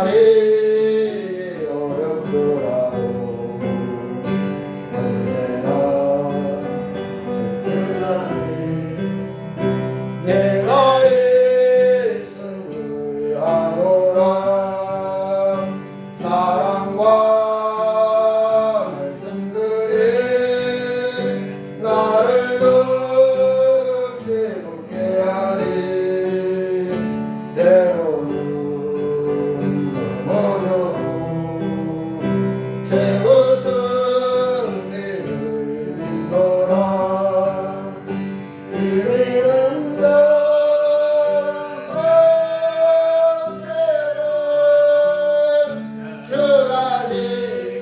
날이 어렵더라도 언제나 내가 예수를 아노라. 사랑과 말씀들이 나를 더욱 새롭게 하리. 때로는 넘어져도 최고 승리를 믿노라. 이미는 것은 주가 지켜주신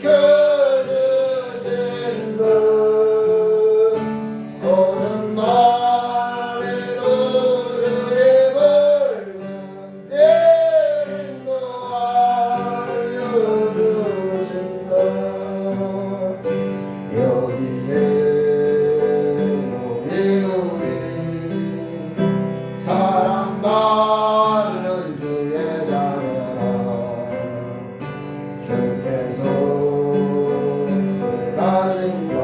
것. 오는 밤에도 주의 붉은 빛도 알려주신다. 여기에 사랑받는 주의 자녀라. 주께서 뜻하신가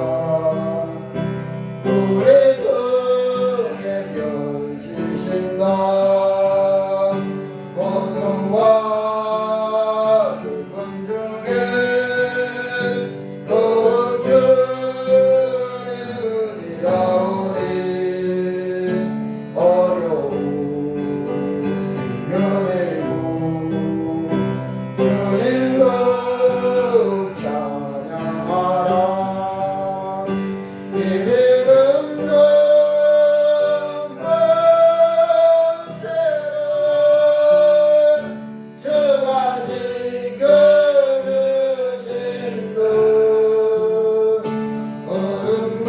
우리 등에 펼치신다. 고통과 슬픔 중에 더욱 주님 의지하오니. 어려움 이겨내고 주님도 찬양하라. 이 믿음도 것으로 주가 지켜주신 것.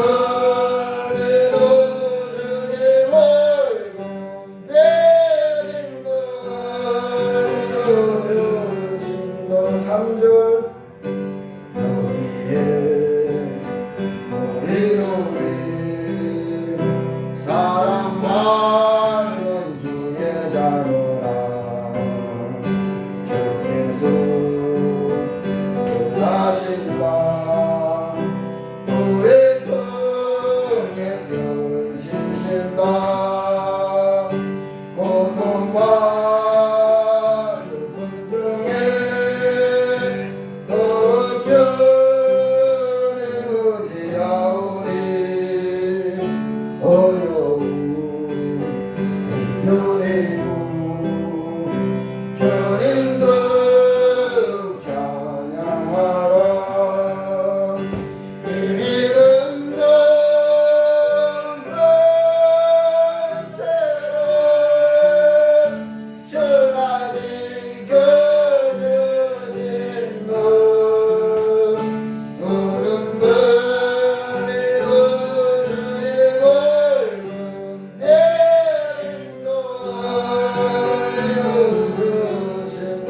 어른들에도 주의 붉은 빛도 알려주신 것. 3절 여기에 모인 우리 사랑받는 주의 자녀라. 주께서 뜻하신가 우리 등에 펼치신다. 고통과 슬픔 중에 더욱 주님 의지하오니. 어려움 이겨내고 주님도 찬양하라. 이 믿음도 것으로 주가 지켜주신 것. 어른들에도 주의 붉은 빛도 알려주신 것.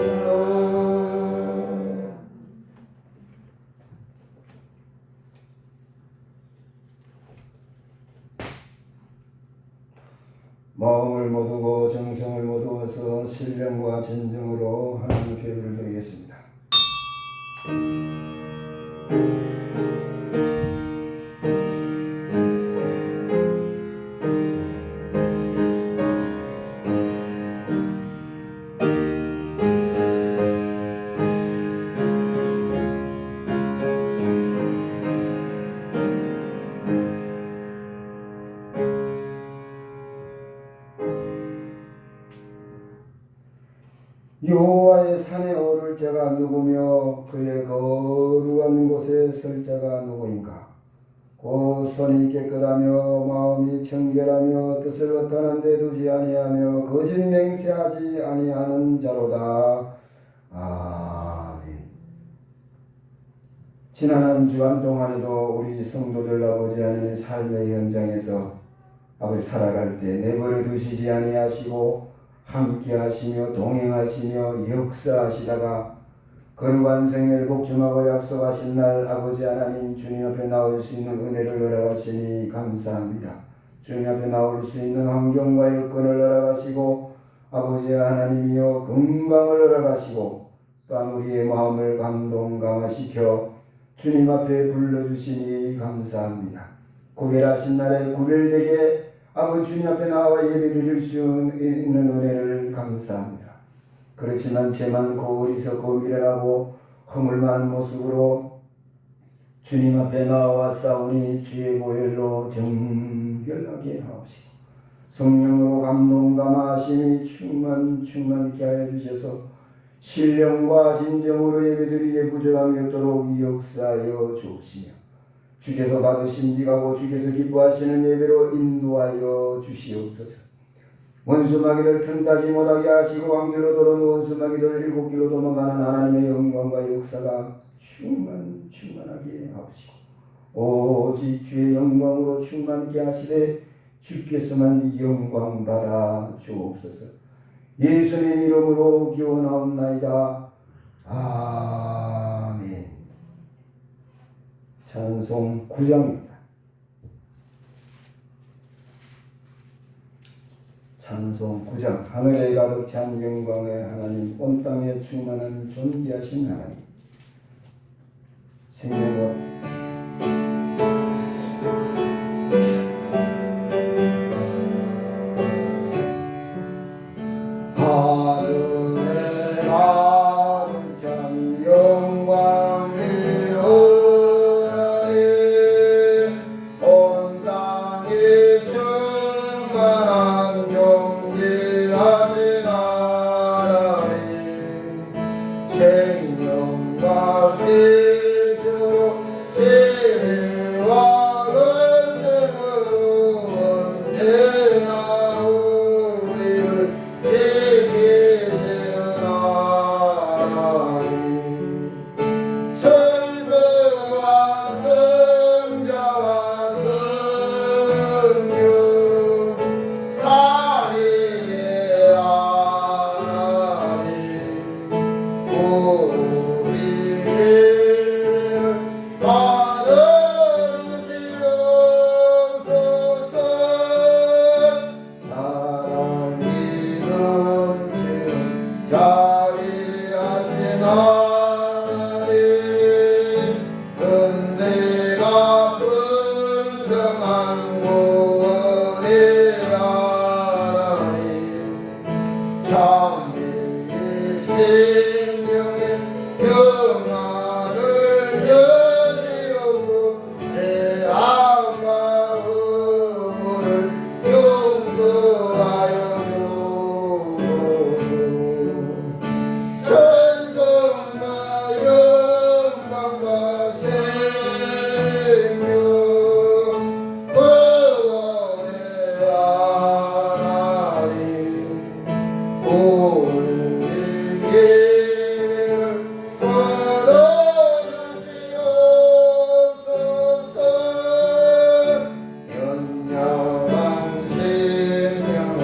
마음을 모두고 정성을 모두어서 신령과 진정으로 하나님께 예배를 드리겠습니다. 여호와의 산에 오를 자가 누구며 그의 거룩한 곳에 설 자가 누구인가. 곧 손이 깨끗하며 마음이 청결하며 뜻을 허탄한 데 두지 아니하며 거짓 맹세하지 아니하는 자로다. 아멘. 지난 한 주간 동안에도 우리 성도들 아버지 하나님의 삶의 현장에서 아버지 살아갈 때 내버려 두시지 아니하시고 함께 하시며 동행하시며 역사하시다가 거룩한 생애를 복종하고 약속하신 날 아버지 하나님 주님 앞에 나올 수 있는 은혜를 허락하시니 감사합니다. 주님 앞에 나올 수 있는 환경과 여건을 허락하시고 아버지 하나님이여 건강을 허락하시고 또한 우리의 마음을 감동감화시켜 주님 앞에 불러주시니 감사합니다. 구별하신 날에 구별되게 아버지 주님 앞에 나와 예배드릴 수 있는 은혜를 감사합니다. 그렇지만 죄만 어리석고 미련하고 허물만한 모습으로 주님 앞에 나와 싸우니 주의 보혈로 정결하게 하옵시고 성령으로 감동감화하심이 충만케 하여 주셔서 신령과 진정으로 예배드리기에 부족함이 없도록 역사하여 주옵시며 주께서 받으신 지가고 주께서 기뻐하시는 예배로 인도하여 주시옵소서. 원수마귀를 틈타지 못하게 하시고 왕길로 돌아오는 원수마귀를 일곱 길로 도망가는 하나님의 영광과 역사가 충만하게 하옵시고 오직 주의 영광으로 충만케 하시되 주께서만 영광 받아 주옵소서. 예수님 이름으로 기원하옵나이다. 아멘. 찬송 9장입니다. 찬송 9장. 하늘에 가득 찬 영광의 하나님, 온 땅에 충만한 존귀하신 하나님. 생명과 하늘에 가득 찬 영광의 하나님, 온 땅에 충만한 존귀하신 하나님, 생명과 빛으로 지혜와 권능으로 언제나 우리를 지키시는 하나님, 성부와 성자와 성령 삼위의 하나님, 우리를 받아주시옵소서. 사랑이 넘치는 자비하신 하나님, 은혜가 풍성한 구원의 하나님, 참회의 심령에 평안을 주시옵고 죄악과 의무를 용서하여 주소서. 찬송과 영광과 생명 구원의 하나님, 우리 예배를 받아주시옵소서. 연약한 심령을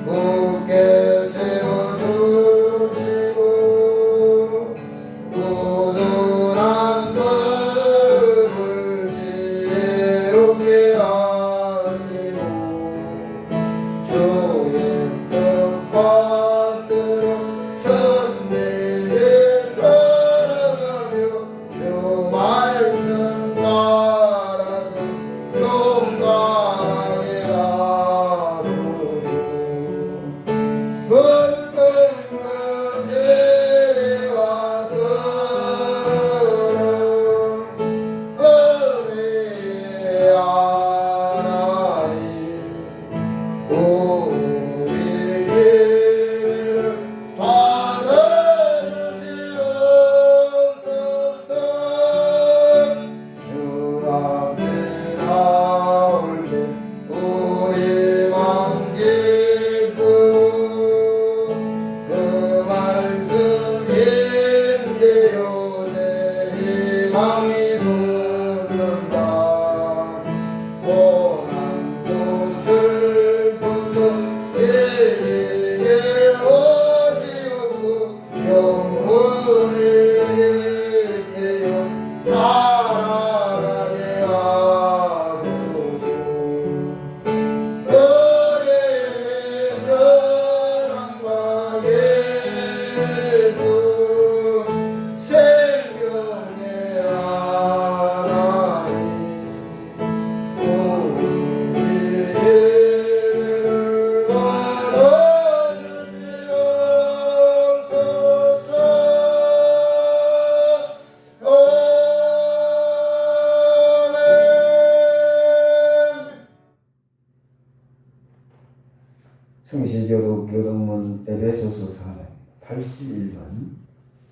굳게 세워주시고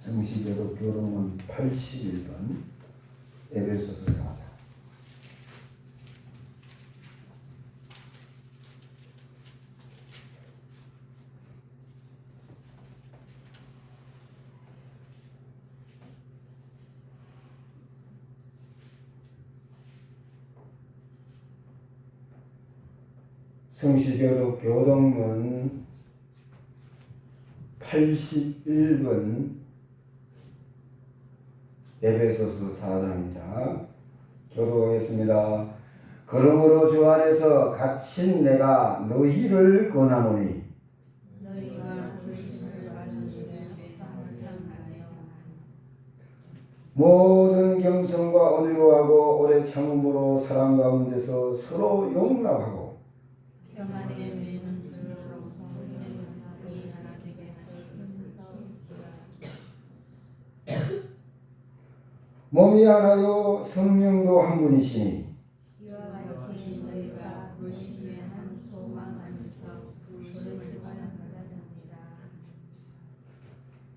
성시교독 교동문 81번 에베소서 4장. 성시교독 교동문 81번 에베소서 4장입니다. 교독하겠습니다. 그러므로 주 안에서 갇힌 내가 너희를 권하노니 너희가 불신을 가진 줄에 감탄하며 모든 겸손과 온유로 하고 오래 참음으로 사랑 가운데서 서로 용납하고 평안에 매는 줄로서 이 하나님께서 있으시라. 몸이 하나요 성령도 한 분이시니 이와 같이 너희가 불신의 한 소망 안에서 부르심을 받았느니라.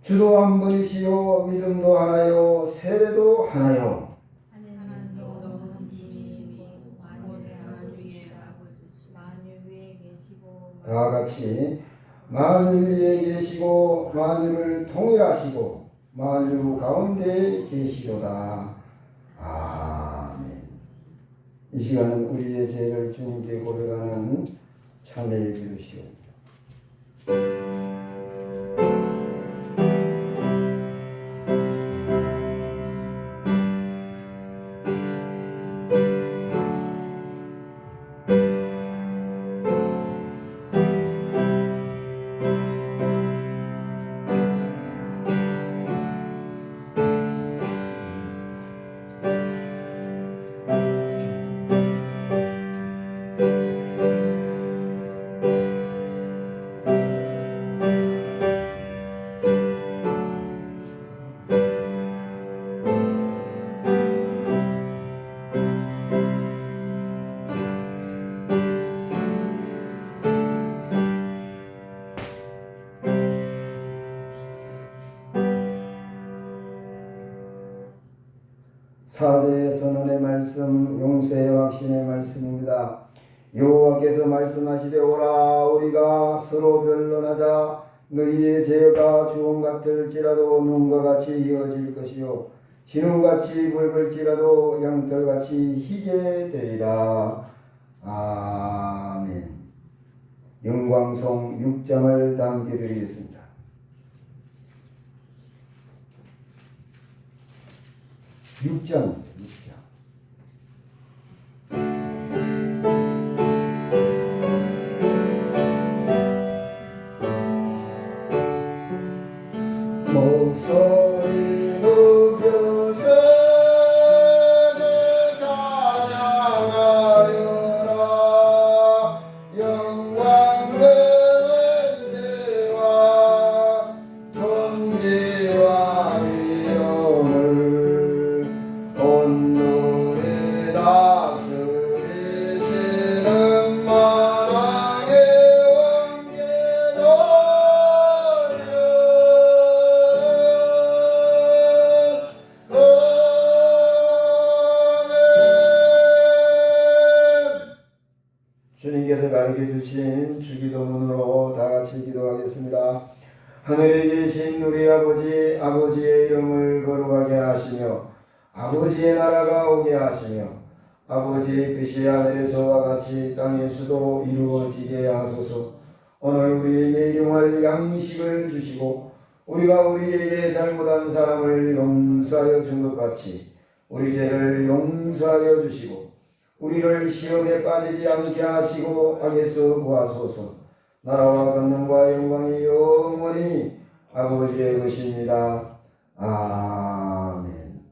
주도 한 분이시요 믿음도 하나요 세례도 하나요 하나님도 한 분이시니 만유의 주의 아버지시고 만유 위에 계시고 다 같이 만유 위에 계시고 만유를 통일하시고 만유 가운데 계시도다. 아멘. 이 시간은 우리의 죄를 주님께 고백하는 참회의 기도시옵니다. 사제의 선언의 말씀, 용서의 확신의 말씀입니다. 여호와께서 말씀하시되 오라 우리가 서로 변론하자. 너희의 죄가 주홍 같을지라도 눈과 같이 이어질 것이요 진홍같이 붉을지라도 양털같이 희게 되리라. 아멘. 영광송 6장을 담겨드리겠습니다. 육장 목소리 높여서 찬양하려라. 영광과 은혜와 존귀와 위엄을 온누리 다스리시는 만왕의 왕께 주님께서 가르쳐 주신 주기도문으로 다 같이 기도하겠습니다. 하늘에 계신 우리 아버지, 아버지의 이름을 거룩하게 하시며 아버지의 나라가 오게 하시며 아버지의 뜻이 하늘에서와 같이 땅에서도 이루어지게 하소서. 오늘 우리에게 일용할 양식을 주시고 우리가 우리에게 잘못한 사람을 용서하여 준 것 같이 우리 죄를 용서하여 주시고 우리를 시험에 빠지지 않게 하시고 악에서 구하소서. 나라와 권능과 영광이 영원히 아버지의 것입니다. 아멘.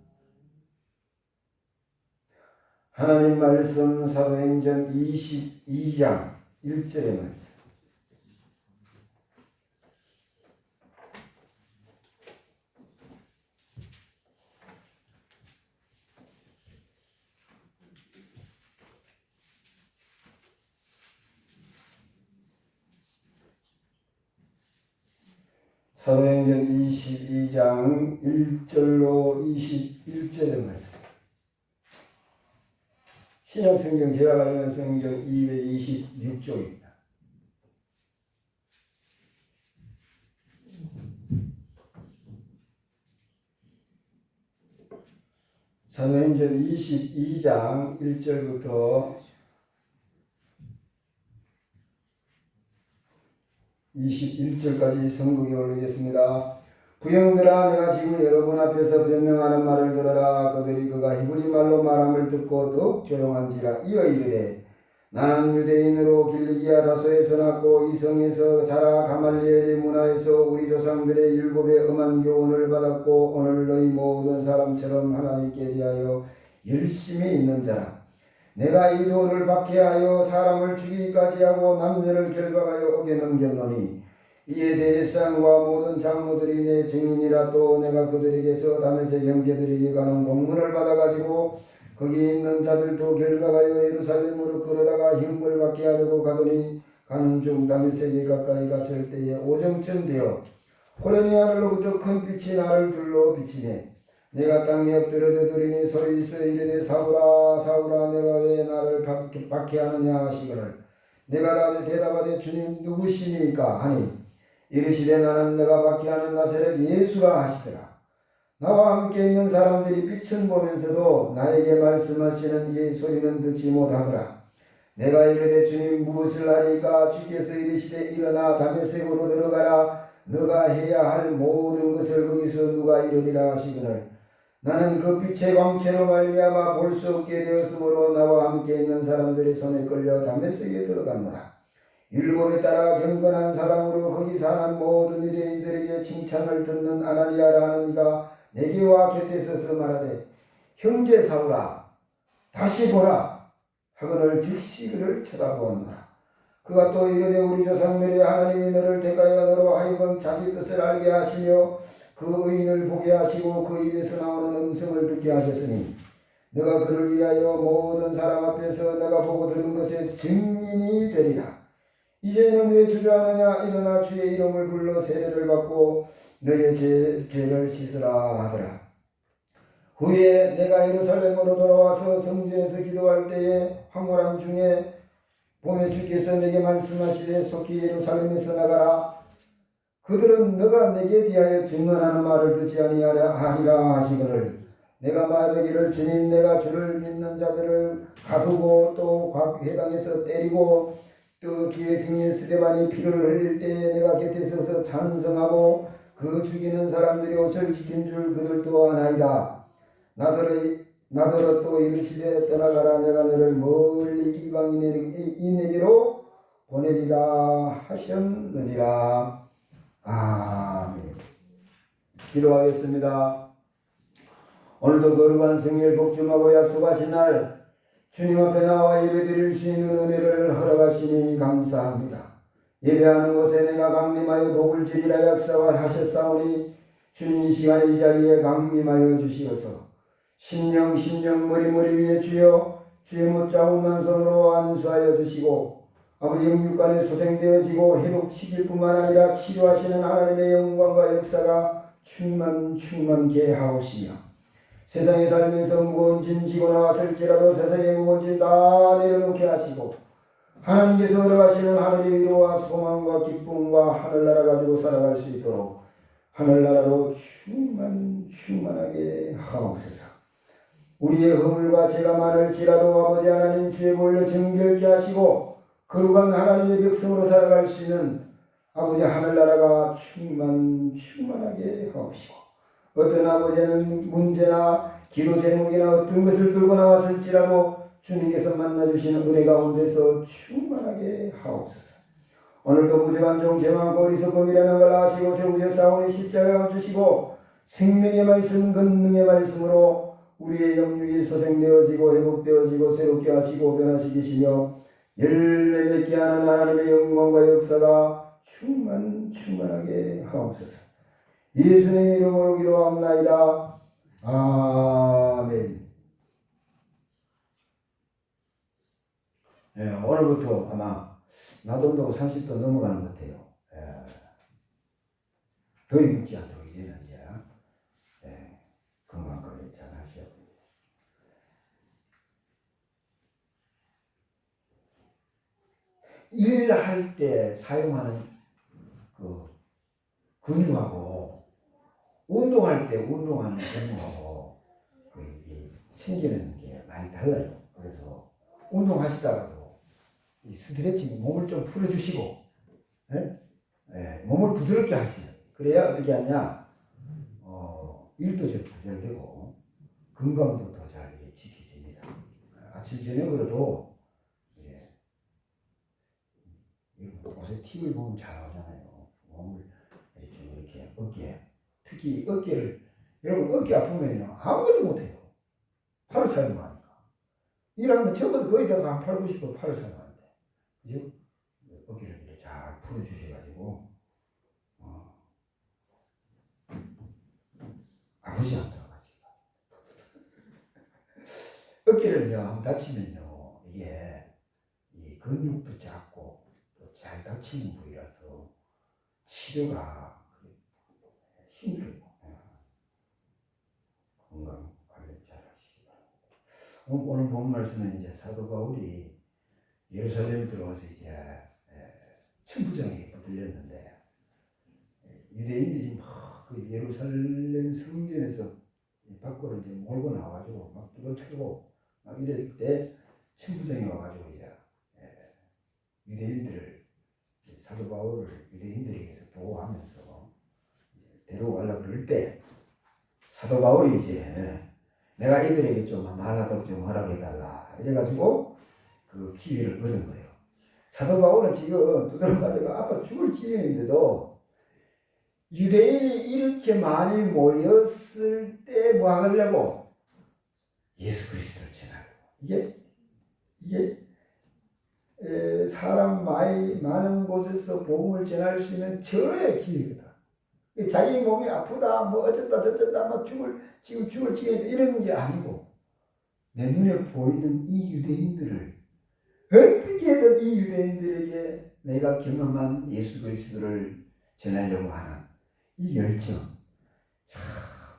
하나님 말씀 사도행전 22장 1절의 말씀. 사도행전 22장 1절로 21절 말씀. 신약성경 제가 가지고 있는 성경 226쪽입니다. 사도행전 22장 1절부터 21절까지 성경에 올리겠습니다. 부형들아, 내가 지금 여러분 앞에서 변명하는 말을 들어라. 그들이 그가 히브리 말로 말함을 듣고 더욱 조용한지라. 이어 이르되, 나는 유대인으로 길리기아 다소에서 났고 이 성에서 자라 가말리엘의 문화에서 우리 조상들의 율법의 엄한 교훈을 받았고 오늘 너희 모든 사람처럼 하나님께 대하여 열심히 있는 자라. 내가 이 돌을 박해하여 사람을 죽이기까지 하고 남녀를 결박하여 옥에 넘겼노니 이에 대제사장과 모든 장로들이 내 증인이라. 또 내가 그들에게서 다메섹 형제들에게 가는 공문을 받아가지고 거기 있는 자들도 결박하여 예루살렘으로 끌어다가 형벌 받게 하려고 가더니 가는 중 다메섹에 가까이 갔을 때에 오정쯤 되어 호련히 하늘로부터 큰 빛이 나를 둘러 비치네. 내가 땅에 엎드려져 들으니 소리있어 이르되, 사울아 사울아, 내가 왜 나를 박해하느냐 하시거늘 내가 대답하되, 주님 누구시니까 하니 이르시되, 나는 내가 박해하는 나사렛 예수라 하시더라. 나와 함께 있는 사람들이 빛은 보면서도 나에게 말씀하시는 이의 소리는 듣지 못하더라. 내가 이르되, 주님 무엇을 하리까? 주께서 이르시되, 일어나 다메섹으로 들어가라. 너가 해야 할 모든 것을 거기서 누가 이루리라 하시거늘 나는 그 빛의 광채로 말미암아 볼 수 없게 되었으므로 나와 함께 있는 사람들의 손에 끌려 다메섹에 들어갔노라. 율법에 따라 경건한 사람으로 거기 사는 모든 유대인들에게 칭찬을 듣는 아나니아라는 이가 내게 와 곁에 서서 말하되, 형제 사울아 다시 보라 하거늘 즉시 그를 쳐다보았노라. 그가 또 이르되, 우리 조상들의 하나님이 너를 택하여 너로 하여금 자기 뜻을 알게 하시며 그 의인을 보게 하시고 그 입에서 나오는 음성을 듣게 하셨으니 너가 그를 위하여 모든 사람 앞에서 내가 보고 들은 것의 증인이 되리라. 이제는 왜 주저하느냐? 일어나 주의 이름을 불러 세례를 받고 너의 죄를 씻으라 하더라. 후에 내가 예루살렘으로 돌아와서 성전에서 기도할 때에 황홀함 중에 봄에 주께서 내게 말씀하시되, 속히 예루살렘에서 나가라. 그들은 너가 내게 대하여 증언하는 말을 듣지 아니하리라 하시거늘 내가 말하기를, 주님 내가 주를 믿는 자들을 가두고 또 각 회당에서 때리고 또 주의 증인 스데반이 피를 흘릴 때에 내가 곁에 서서 찬성하고 그 죽이는 사람들이 옷을 지킨 줄 그들도 아나이다. 나더러 또 이르시되, 떠나가라. 내가 너를 멀리 이방인에게로 보내리라 하셨느니라. 아멘. 기도하겠습니다. 오늘도 거룩한 성일 복중하고 약속하신 날 주님 앞에 나와 예배드릴 수 있는 은혜를 허락하시니 감사합니다. 예배하는 곳에 내가 강림하여 복을 주리라 약속하셨사오니 주님 이 시간에 이 자리에 강림하여 주시어서 심령 머리 위에 주여 주의 못자국난 손으로 안수하여 주시고 아버지 영육간에 소생되어지고 회복시킬 뿐만 아니라 치료하시는 하나님의 영광과 역사가 충만케 하옵시며 세상에 살면서 무거운 짐 지고 나왔을지라도 세상의 무거운 짐 다 내려놓게 하시고 하나님께서 허락하시는 하늘의 위로와 소망과 기쁨과 하늘나라 가지고 살아갈 수 있도록 하늘나라로 충만하게 하옵소서. 우리의 허물과 죄가 많을지라도 아버지 하나님 주의 보혈로 정결케 하시고 거룩한 하나님의 백성으로 살아갈 수 있는 아버지 하늘나라가 충만하게 하옵시고 어떤 아버지는 문제나 기도 제목이나 어떤 것을 들고 나왔을지라도 주님께서 만나주시는 은혜 가운데서 충만하게 하옵소서. 오늘도 무죄한 종 죄 많고 어리석음이라는 걸 아시고 세우셨사오니 십자가 감추시고 생명의 말씀 권능의 말씀으로 우리의 영육이 소생되어지고 회복되어지고 새롭게 하시고 변화시키시며 열매 맺게 하는 하나님의 영광과 역사가 충만하게 하옵소서. 예수님의 이름으로 기도합나이다. 아멘. 네, 오늘부터 아마 나도 30도 넘어가는 것 같아요. 더 입지 않도록 이제는 이제 건강 관리 잘 하셔야 됩니다. 일할 때 사용하는 그 근육하고 운동할 때 운동하는 근육하고 생기는 게 많이 달라요. 그래서 운동하시다가도 이 스트레칭 몸을 좀 풀어주시고 몸을 부드럽게 하시는. 그래야 어떻게 하냐 일도 조절되고 건강도 더 잘 지켜집니다. 아침 저녁으로도 옷에 팁을 보면 잘 나오잖아요. 몸을 이렇게 어깨, 특히 어깨를, 여러분 어깨 아프면요 아무것도 못해요. 팔을 사용하니까. 일하면 적어도 거의 다한 8, 90% 팔을 사용하는데, 그죠? 어깨를 이렇게 잘 풀어주셔가지고 아프지 않도록 하시고. 어깨를 다치면요 이게 이 근육도 작고 잘 다치는 부위라서 치료가 힘들고 건강 관리 잘 하시기 바랍니다. 오늘 본 말씀은 이제 사도 바울이 예루살렘 들어와서 이제 천부장에게 붙들렸는데 유대인들이 막 그 예루살렘 성전에서 밖으로 이제 몰고 나와가지고 막 뚫어치고 막 이럴 때 천부장이 와가지고 이제 유대인들을 사도 바울을 유대인들에게서 보호하면서 데려가려고 그럴 때 사도 바울이 이제 내가 이들에게 좀 말하도록 좀 허락해달라 이래가지고 그 기회를 얻은 거예요. 사도 바울은 지금 두드러가지고 아파 죽을 지경인데도 유대인이 이렇게 많이 모였을 때 뭐 하려고? 예수 그리스도를 전하려고. 이게 사람 많은 곳에서 복음을 전할 수 있는 절호의 기회거든. 자기 몸이 아프다, 뭐 어쩌다 저쩌다, 뭐 지금 죽을 지경이다 이러는 게 아니고 내 눈에 보이는 이 유대인들을 어떻게든 이 유대인들에게 내가 경험한 예수 그리스도를 전하려고 하는 이 열정 참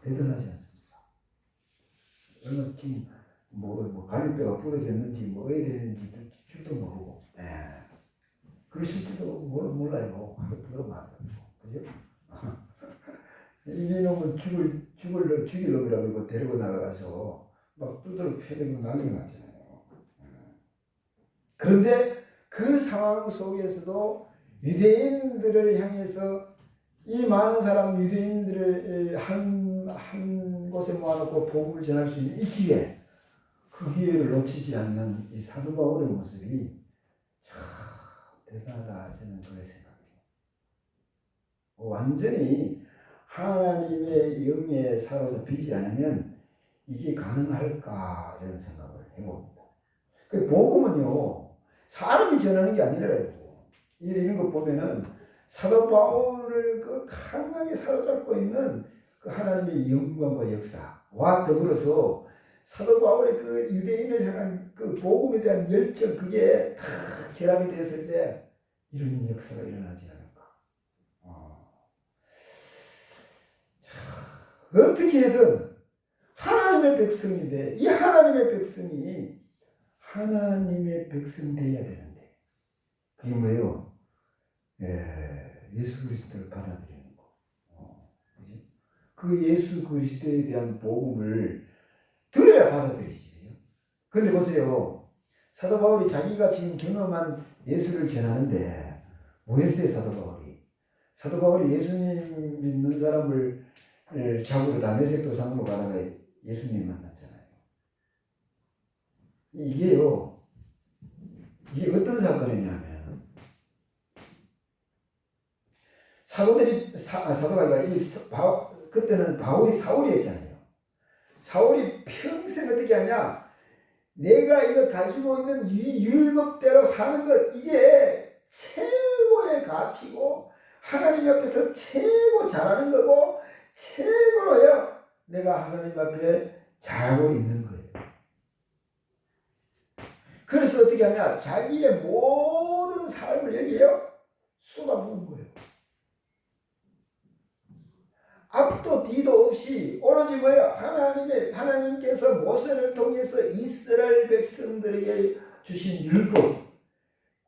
대단하지 않습니까? 얼마 지금 뭐 갈비뼈가 부러졌는지 뭐 어디 되는지 줄도 모르고 그러실지도 몰라요. 들어봐요. 그죠? 이놈은 죽일 놈이라고 이거 데리고 나가서 막 두드러 패대고 난리가 났잖아요. 그런데 그 상황 속에서도 유대인들을 향해서 이 많은 사람 유대인들을 한 곳에 모아놓고 복음을 전할 수 있는 이 기회, 그 기회를 놓치지 않는 이 사도 바울의 모습이 참 대단하다 저는 그렇게 생각해요. 완전히 하나님의 영에 사로잡히지 않으면 이게 가능할까 이런 생각을 해봅니다. 그 복음은요 사람이 전하는 게 아니라요. 이런 거 보면은 사도 바울을 그 강하게 사로잡고 있는 그 하나님의 영광과 역사와 더불어서 사도 바울의 그 유대인을 향한 그 복음에 대한 열정 그게 다 결합이 되었을 때 이런 역사가 일어나지 않을까. 어떻게든 하나님의 백성인데 이 하나님의 백성이 하나님의 백성 되어야 되는데 그게 뭐예요? 예수 그리스도를 받아들이는 거. 그지? 그 예수 그리스도에 대한 복음을 들어야 받아들이지. 그런데 보세요. 사도 바울이 자기가 지금 경험한 예수를 전하는데 뭐 했어요, 사도 바울이? 사도 바울이 예수님 믿는 사람을 잡으러 다메섹 도상으로 가다가 예수님 만났잖아요. 이게 어떤 사건이냐면 사도가 그때는 바울이 사울이었잖아요. 사울이 평생 어떻게 하냐? 내가 이거 가지고 있는 이 율법대로 사는 것 이게 최고의 가치고 하나님 앞에서 최고 잘하는 거고 최고로요. 내가 하나님 앞에 잘하고 있는 거예요. 그래서 어떻게 하냐? 자기의 모든 삶을 여기에요 쏟아부은 거예요. 앞도 뒤도 없이 오로지 뭐예요? 하나님께서 모세를 통해서 이스라엘 백성들에게 주신 율법,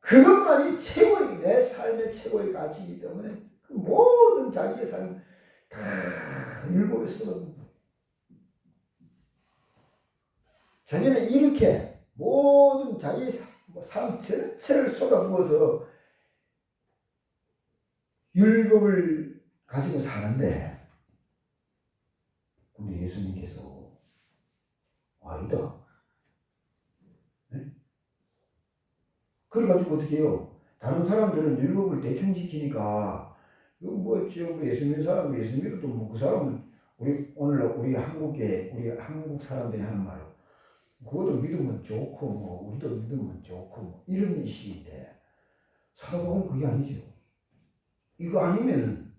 그것만이 최고의, 내 삶의 최고의 가치이기 때문에 그 모든 자기의 삶 다 율법에 쏟아붓는 거예요. 자기는 이렇게 모든 자기의 삶 전체를 쏟아부어서 율법을 가지고 사는데, 근데 예수님께서 아니다. 네? 그래가지고 어떻게 해요? 다른 사람들은 율법을 대충 지키니까 이거 뭐 예수 믿는 사람 예수 믿어도 뭐 그 사람은 우리 한국 사람들이 하는 말로 그것도 믿으면 좋고 뭐 우리도 믿으면 좋고 뭐 이런 식인데, 사도 바울은 그게 아니죠. 이거 아니면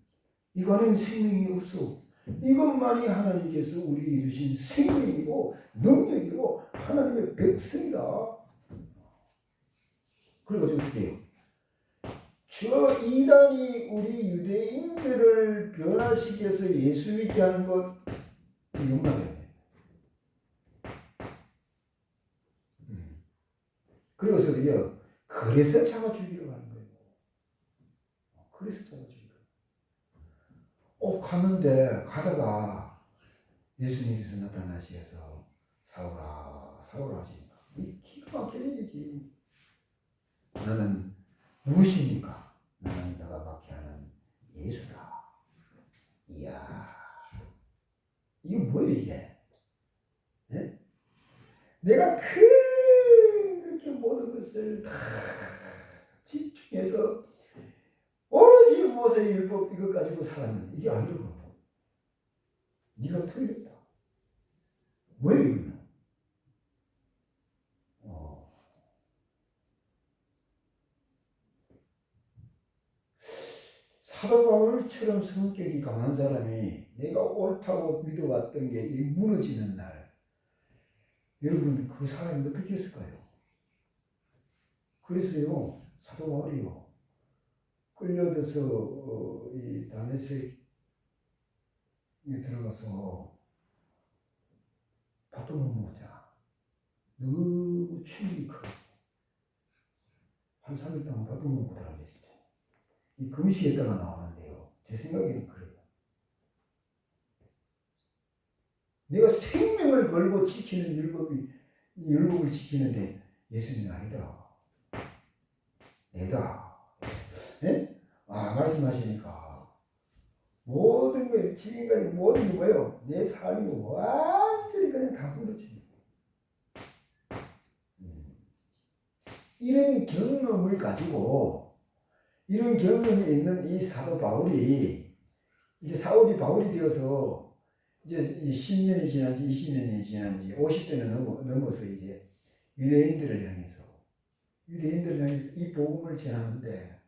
생명이 없어. 이것만이 하나님께서 우리에게 주신 생명이고 능력이고 하나님의 백성이다. 그래가지고 어떻게 해요? 저 이단이 우리 유대인들을 변화시켜서 예수 믿게 하는 것, 이것만. 그래서 그래서 잡아 죽이려고 하는 거예요. 그래서 잡아 죽이려고. 갔는데 가다가 예수님께서 나타나셔서 사오라 하시니까 이 기가 막히는 일이지. 나는 누구십니까? 나는 너가 받게 하는 예수다. 이야, 이게 뭐예요 이게? 네? 내가 그렇게 모든 것을 다 집중해서 오로지 모세의 율법 이것 가지고 살았는데 이게 아니고 네가 틀렸다. 왜 이러냐? 사도 바울처럼 성격이 강한 사람이 내가 옳다고 믿어왔던 게 무너지는 날, 여러분 그 사람이 어떻게 했을까요? 그래서요, 사도 바울이요, 끌려들어서 이 다메섹에 들어가서 밥도 못 먹자. 너무 충격이 커. 한 3일 동안 밥도 못 먹더라고요. 이 금식에다가 나오는데요. 제 생각에는 그래요. 내가 생명을 걸고 지키는 율법을 지키는데 예수님은 아니다. 내다. 네? 말씀하시니까 모든 게 지금까지 모든 게 뭐예요? 내 삶이 완전히 그냥 다 무너집니다. 이런 경험을 가지고 이런 경험이 있는 이 사도 바울이 이제 사울이 바울이 되어서 이제 10년이 지난지 20년이 지난지 50대는 넘어서 이제 유대인들을 향해서 이 복음을 전하는데,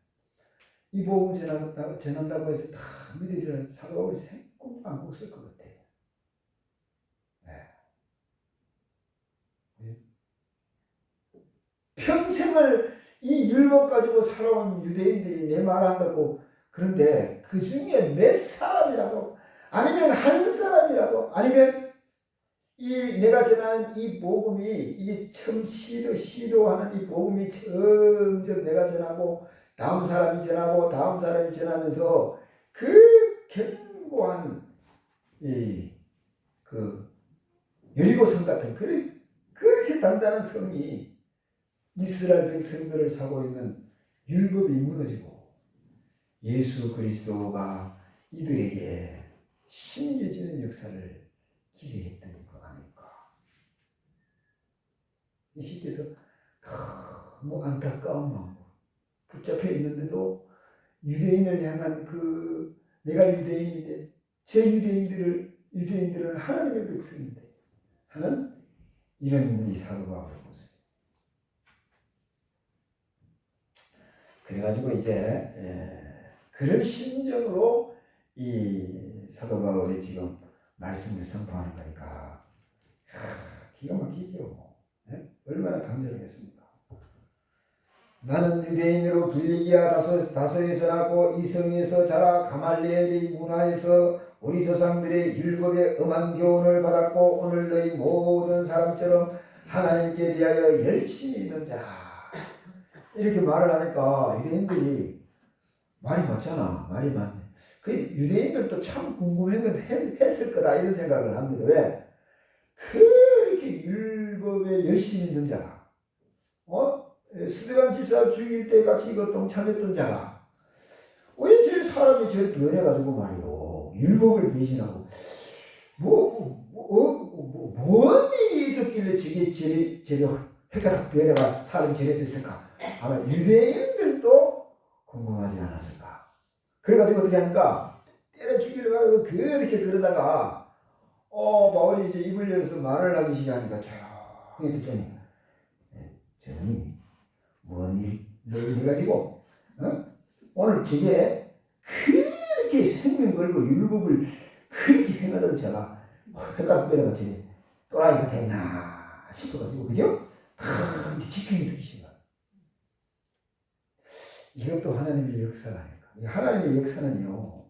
이 복음을 전한다고 해서 다 믿으리라 사도 바울이 생각도 안 했을 것 같아요. 네. 평생을 이 율법 가지고 살아온 유대인들이 내 말 한다고, 그런데 그 중에 몇 사람이라도 아니면 한 사람이라도 아니면 내가 전하는 이 복음이 이게 처음 시도하는 이 복음이 점점 내가 전하고 다음 사람이 전하고 다음 사람이 전하면서 그 견고한 그 여리고 성 같은 그렇게 단단한 성이 이스라엘 백성들을 사고 있는 율법이 무너지고 예수 그리스도가 이들에게 심겨지는 역사를 기대했던 거 아닐까. 이 시대에서 너무 안타까운 마음 붙잡혀 있는데도 유대인을 향한 내가 유대인인데 유대인들은 하나님의 백성인데 하는 이런 이 사도 바울의 모습. 그래가지고 이제 그런 심정으로 이 사도 바울이 지금 말씀을 선포하는 거니까 기가 막히죠. 네? 얼마나 간절하겠습니까? 나는 유대인으로 길리기아 다소에서 나고 이성에서 자라 가말리엘의 문화에서 우리 조상들의 율법의 엄한 교훈을 받았고 오늘 너희 모든 사람처럼 하나님께 대하여 열심히 있는 자. 이렇게 말을 하니까 유대인들이 말이 맞잖아. 말이 맞네. 그 유대인들도 참 궁금한 건 했을 거다 이런 생각을 합니다. 왜? 그렇게 율법에 열심히 있는 자가 스데반 집사 죽일 때 같이 동참했던 자가 왜 저 사람이 저렇게 변해가지고 말이요 율법을 배신하고 뭔 일이 있었길래 저게 해가 변해가 사람이 저래 됐을까? 아마 유대인들도 궁금하지 않았을까? 그래가지고 어떻게 하니까 때려 죽이려고 하고 그렇게 그러다가 바울이 이제 입을 열어서 말을 하기 시작하니까 조용히 듣더니 저분이 뭔 일을 해가지고 오늘 저게 그렇게 생명 걸고 율법을 그렇게 행하던 자가 해가 변해가 저게 또라이가 됐나 싶어가지고 그죠? 지켜이 들으신 거야. 이것도 하나님의 역사가 아닐까. 하나님의 역사는요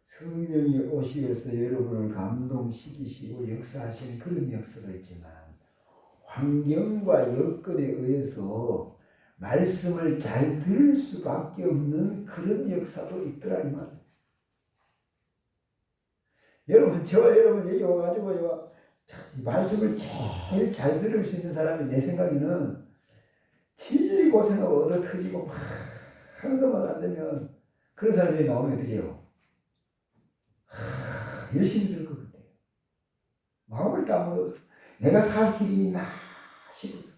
성령이 오시어서 여러분을 감동시키시고 역사하시는 그런 역사도 있지만 환경과 여건에 의해서 말씀을 잘 들을 수밖에 없는 그런 역사도 있더라 이 말이에요. 여러분 저와 여러분 여기 와가지고 말씀을 제일 잘 들을 수 있는 사람이 내 생각에는 지질이 고생하고 얻어 터지고 막 하는 것만 안 되면 그런 사람이 나오면 어떻게 해요? 열심히 들을 것 같아요. 마음을 담아서 내가 살 길이 있나 싶어서.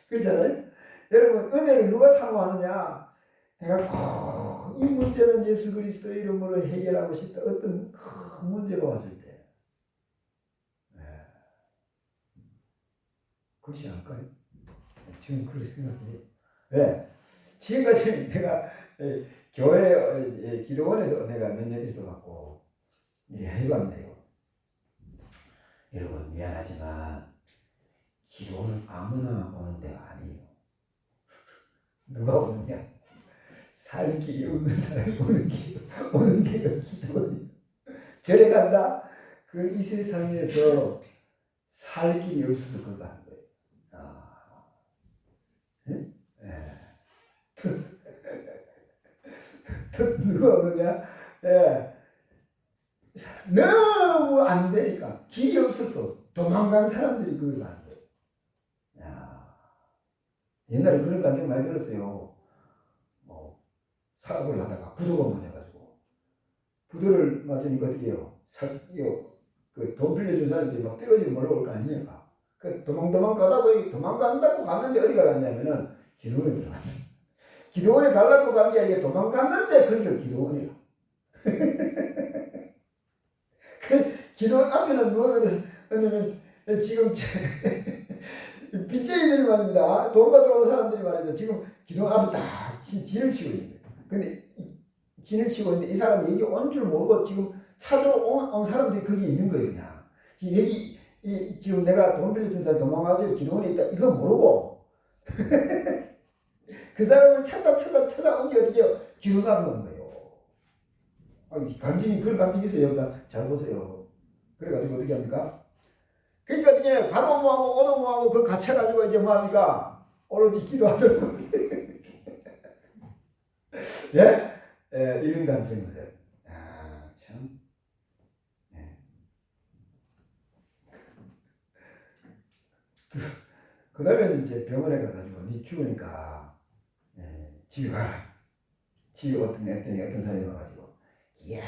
그렇잖아요? 여러분 은혜를 누가 사모하느냐? 내가 꼭 이 문제는 예수 그리스도 이름으로 해결하고 싶다. 어떤 큰 문제가 왔을 때 그렇지 않을까요? 지금 그렇게 생각해요. 왜? 지금까지 내가 교회 기도원에서 내가 몇 년 있어갖고 해봤는데요. 여러분 미안하지만 기도는 아무나 오는 데가 아니에요. 누가 오느냐? 살 길이 없는 사람이 오는 데가 기도원이에요. 절에 간다? 그 이 세상에서 살 길이 없어서 그거 한 거예요. 누가 오느냐? 너무 안 되니까 길이 없어서 도망간 사람들이 그걸 안 돼요. 옛날에 그런 감정 많이 들었어요. 사업을 하다가 부도가 맞아가지고 부도를 맞으니까 어떻게 해요? 그 돈 빌려준 사람들이 막 떼어지고 몰아올 거 아닙니까? 그 도망 가다가 도망간다고 갔는데 어디가 갔냐면은 기도원에 들어갔어요. 기도원에 가려고 간 게 아니라 도망갔는데 그게 기도원이라. 기도원 앞에는 누가 그래서 지금 빚쟁이들이 말입니다. 돈 가져온 사람들이 말입니다. 지금 기도원 앞에 다 진을 치고 있는 거예요. 근데 진을 치고 있는데 이 사람이 여기 온 줄 모르고 지금 찾아온 사람들이 거기 있는 거예요. 그냥 여기 지금 내가 돈 빌려준 사람 도망가지고 기도원에 있다 이거 모르고 그 사람을 찾아온 게 어디요? 기도원 앞에 온 거예요. 감정이 그런 감정이 있어요. 잘 보세요. 그래가지고 어떻게 합니까? 그러니까 어떻게 가도 뭐하고 오도 뭐하고 그 갇혀가지고 이제 뭐합니까? 오로지 기도하더라고요. 예? 이런 감정이들. 참. 그 다음에 이제 병원에 가가지고 니 죽으니까 집에 가라. 집에 어떤 사람이 와가지고 이야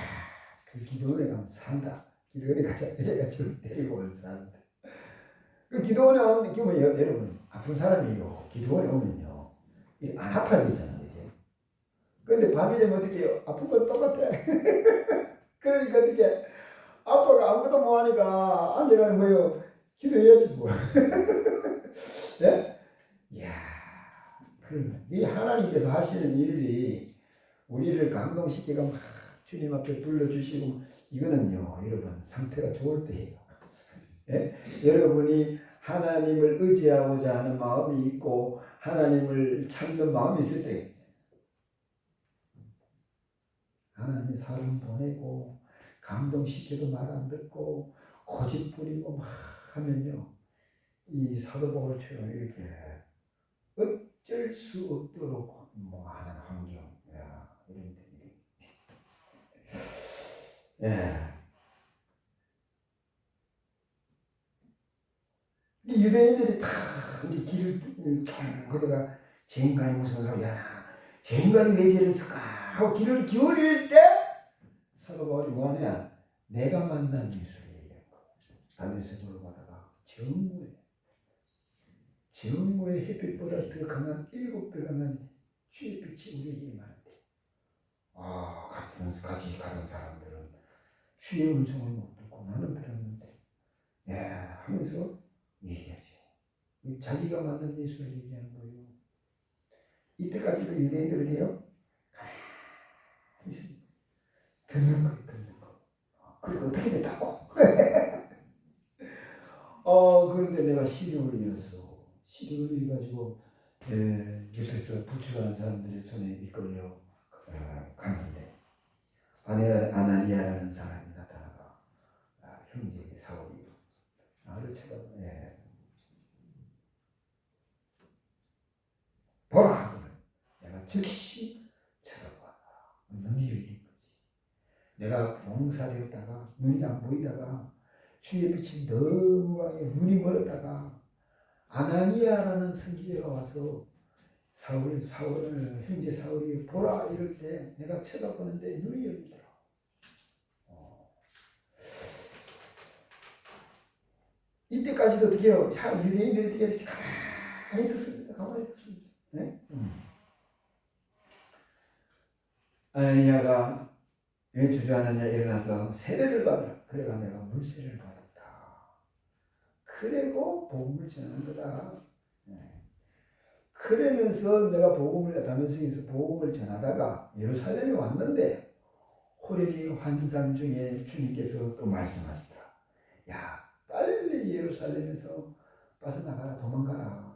그 기도원에 가면 산다. 기도원에 가자. 이래가지고 데리고 온 사람들. 그 기도원에 오면 여러분 아픈 사람이요. 기도원에 오면요. 안 아파야 되잖아요. 이제. 근데 밤이 되면 어떻게 해요? 아픈 건 똑같아. 그러니까 어떻게 아빠가 아무것도 못하니까 앉아가는 거예요. 기도해야지 뭐. 예? 이야, 그러면 이 하나님께서 하시는 일이 우리를 감동시키고 막 주님 앞에 불러주시고 이거는요, 여러분 상태가 좋을 때예요. 예? 여러분이 하나님을 의지하고자 하는 마음이 있고 하나님을 찾는 마음이 있을 때 하나님이 사람 보내고 감동시켜도 말 안 듣고 고집 부리고 막 하면요, 이 사도바울처럼 이렇게 어쩔 수 없도록 뭐 하는 환경, 야, 이런 데들이, 예. 이 유대인들이 다 이제 길을 쭉 그다가 제 인간이 무슨 소리야, 제 인간이 왜 저랬을까 하고 길을 기울일 때 사도 바울이 뭐하냐, 내가 만난 예수를 얘기한 거. 담에서 돌아가다가 정오의 햇빛보다 더 강한 7배 강한 주의 빛이 우리에게 임하는데, 같이 가던 사람들은 주의 음성을 못 듣고 나는 들었는데, 하면서 얘기하죠. 자기가 만난 예수를 얘기하는 거예요. 이때까지도 유대인들은 해요, 듣는 거. 그리고 어떻게 됐다고? 그런데 내가 시력을 잃었어. 시력을 잃어가지고 옆에서 부추하는 사람들의 손에 이끌려 갔는데, 아나니아라는 사람이 나타나가, 형제 사울이 나를 쳐다보네. 보라 하더니 내가 즉시 쳐다봐. 눈이 열린 거지. 내가 봉사되었다가 눈이 안 보이다가 주의 빛이 너무 강해 눈이 멀었다가 아나니아라는 선지자가 와서 형제 사울이 보라 이럴 때 내가 쳐다보는데 눈이 열리더라. 이때까지도 어떻게 해요? 유대인들이 어떻게 가만히 듣습니다. 네? 아나니아가 왜 주저하느냐, 일어나서 세례를 받으라. 그래가 내가 물세례를 받았다. 그리고 복음을 전하는 거다. 그러면서 내가 다메섹에서 복음을 전하다가 예루살렘에 왔는데 호련히 환상 중에 주님께서 또 말씀하시더라. 야, 빨리 예루살렘에서 빠져나가라, 도망가라.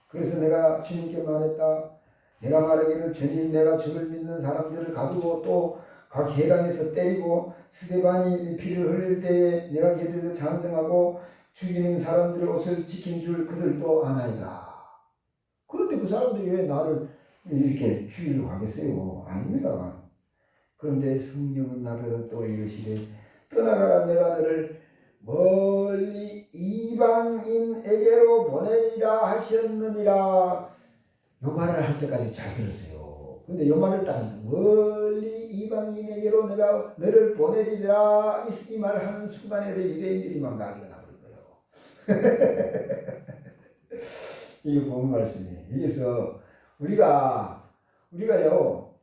그래서 내가 주님께 말했다. 내가 말하기를 주님, 내가 주를 믿는 사람들을 가두고 또 각 회당에서 때리고 스데반이 피를 흘릴 때에 내가 곁에서 찬성하고 죽이는 사람들의 옷을 지킨 줄 그들도 아나이다. 그런데 그 사람들이 왜 나를 이렇게 주의를 하겠어요? 아닙니다. 그런데 성령은 나더러 또 이르시되 떠나가라, 내가 너를 멀리 이방인에게로 보내리라 하셨느니라. 요 말을 할 때까지 잘 들었어요. 근데 요 말을 딱 멀리 이방인에게로 내가 너를 보내리라 이 말을 하는 순간에 유대인들이 막 난리가 나버린 거예요. 이게 본 말씀이에요. 여기서 우리가요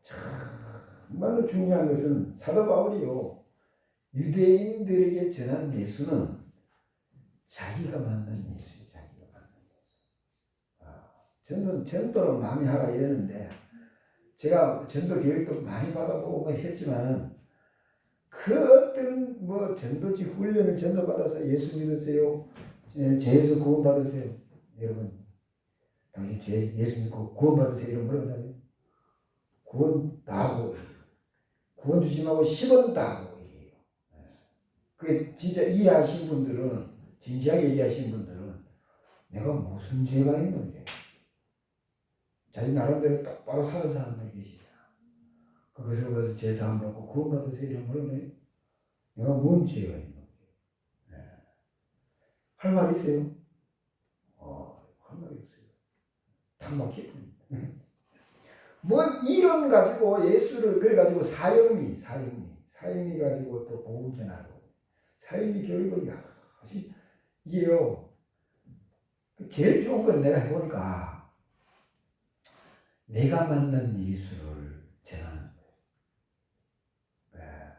정말로 중요한 것은 사도 바울이요 유대인들에게 전한 예수는 자기가 만난 예수예요. 자기가 만난 예수. 전도를 많이 하라 이랬는데 제가 전도 교육도 많이 받아보고 뭐 했지만은 그 어떤 뭐 전도지 훈련을 전도 받아서 예수 믿으세요. 죄에서 구원 받으세요. 여러분, 당신 예수 믿고 구원 받으세요. 이런 뭐라고 구원 다 하고 구원 주지 말고 10원 다 하고 이래요. 그게 진짜 이해하신 분들은, 진지하게 이해하신 분들은 내가 무슨 죄가 있는데 자기 나름대로 똑바로 사는 사람들 계시잖아. 거기서 가서 제사함 받고 구원 받으세요. 이런 거는 내가 뭔 죄가 있는데. 할 말 있어요? 할 말이 없어요. 탁 막히고. 뭐 이런 가지고 예수를 그래가지고 사형리 가지고 또 복음 전하고 사형리 교육을 이게요. 제일 좋은 건 내가 해보니까 내가 만난 예수를 전하는 거예요.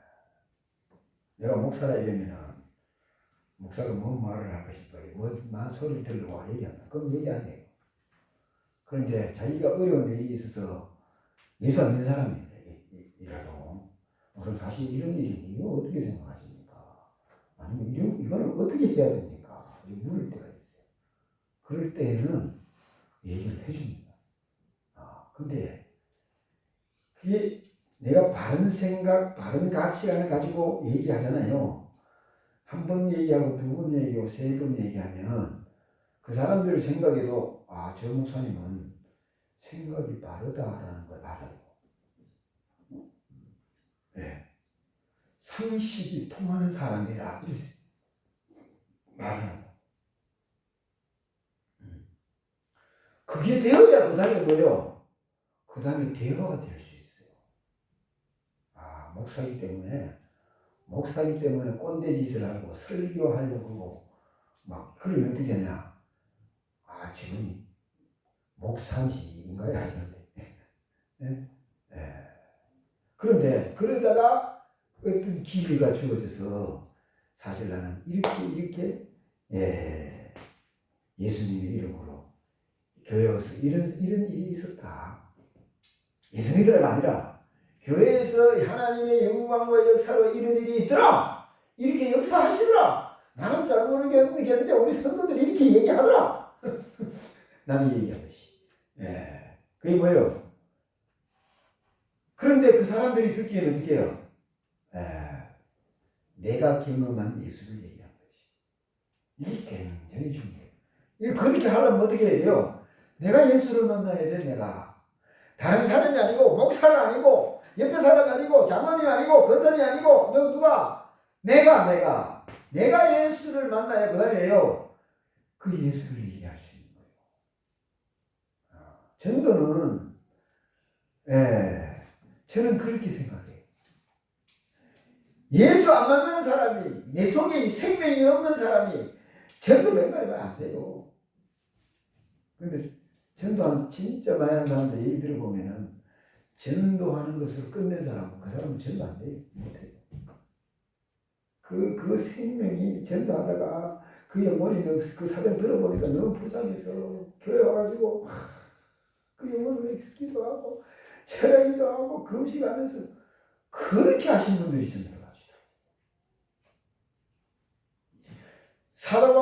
내가 목사라 이러면은 목사가 뭔 말을 할까 싶어요. 뭐만 소리를 들고 얘기한다. 그럼 얘기 안 해요. 그런데 자기가 어려운 일이 있어서 예수 안 믿는 사람이라도 그럼 사실 이런 일이 이거 어떻게 생각하십니까? 아니면 이거는 어떻게 해야 됩니까? 물을 때가 있어요. 그럴 때에는 얘기를 해줍니다. 근데 그게 내가 바른 생각, 바른 가치관을 가지고 얘기하잖아요. 한 번 얘기하고 두 번 얘기하고 세 번 얘기하면 그 사람들 생각에도 아, 저 목사님은 생각이 바르다라는 걸 알아요. 네. 상식이 통하는 사람이라 이렇게 말을 하고. 그게 되어야 그 다음에 뭐요? 그 다음에 대화가 될 수 있어요. 아, 목사이기 때문에 꼰대짓을 하고 설교하려고 하고 막 그러면 어떻게 하냐? 아, 지금 목사인가요? 이런데. 네? 네. 그런데 그러다가 어떤 기회가 주어져서 사실 나는 이렇게 예수님의 이름으로 교회에서 이런 일이 있었다. 예수님이라가 아니라 교회에서 하나님의 영광과 역사로 이런 일이 있더라. 이렇게 역사하시더라. 나는 잘 모르겠는데 우리 성도들이 이렇게 얘기하더라. 남이 얘기하듯이. 예. 그게 뭐예요? 그런데 그 사람들이 듣기에는 어떻게 해요? 내가 경험한 예수를 얘기한 거지. 이게 굉장히 중요해요. 그렇게 하려면 어떻게 해요? 내가 예수를 만나야 돼, 내가. 다른 사람이 아니고, 목사가 아니고, 옆에 사람이 아니고, 장로님이 아니고, 권사님이 아니고, 너 누가? 내가 예수를 만나야 그 다음에요. 그 예수를 얘기할 수 있는 거예요. 전도는, 저는 그렇게 생각해요. 예수 안 만나는 사람이, 내 속에 생명이 없는 사람이 전도 맹가리면 안 돼요. 근데 전도하는 진짜 많이 하는 사람들 얘기 들어보면은 전도하는 것을 끝낸 사람은 그 사람은 전도 안 돼요. 못해요. 그 생명이 전도하다가 그 영혼이 그 사정 들어보니까 너무 불쌍해서 교회 와가지고 그 영혼을 기도하고 철학기도 하고 금식하면서 그렇게 하신 분들이 전도를 하시더라고요. 사도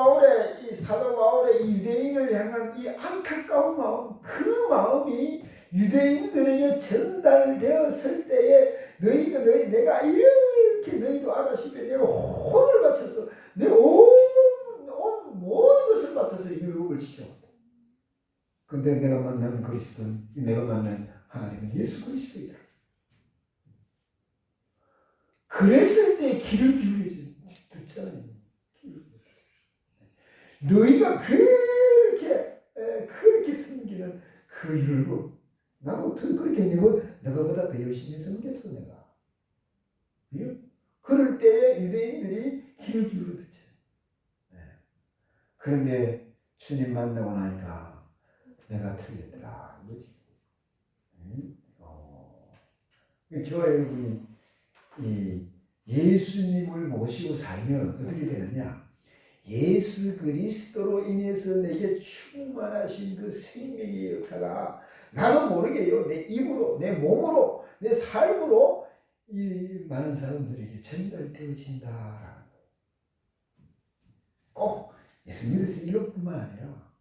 바울의 이 유대인을 향한 이 안타까운 마음, 그 마음이 유대인들에게 전달되었을 때에 내가 이렇게 너희도 알아시면 내가 혼을 바쳐서 내 모든 것을 바쳐서 유혹을 시켰다. 근데 내가 만난 그리스도는, 내가 만난 하나님은 예수 그리스도이다. 그랬을 때 귀를 기울여서 듣잖아요. 너희가 그렇게 섬기는 그 율법, 나도 그렇게 너가보다 더 열심히 섬겼어, 내가. 그럴 때 유대인들이 귀를 기울여 듣죠. 그런데 주님 만나고 나니까 내가 틀렸더라, 이거지. 저와 여러분이 이 예수님을 모시고 살면 어떻게 되느냐? 예수 그리스도로 인해서 내게 충만하신 그 생명의 역사가 나도 모르게요. 내 입으로, 내 몸으로, 내 삶으로 이 많은 사람들에게 전달되어진다라는 거예요. 꼭 예수 믿어서 이것뿐만 아니라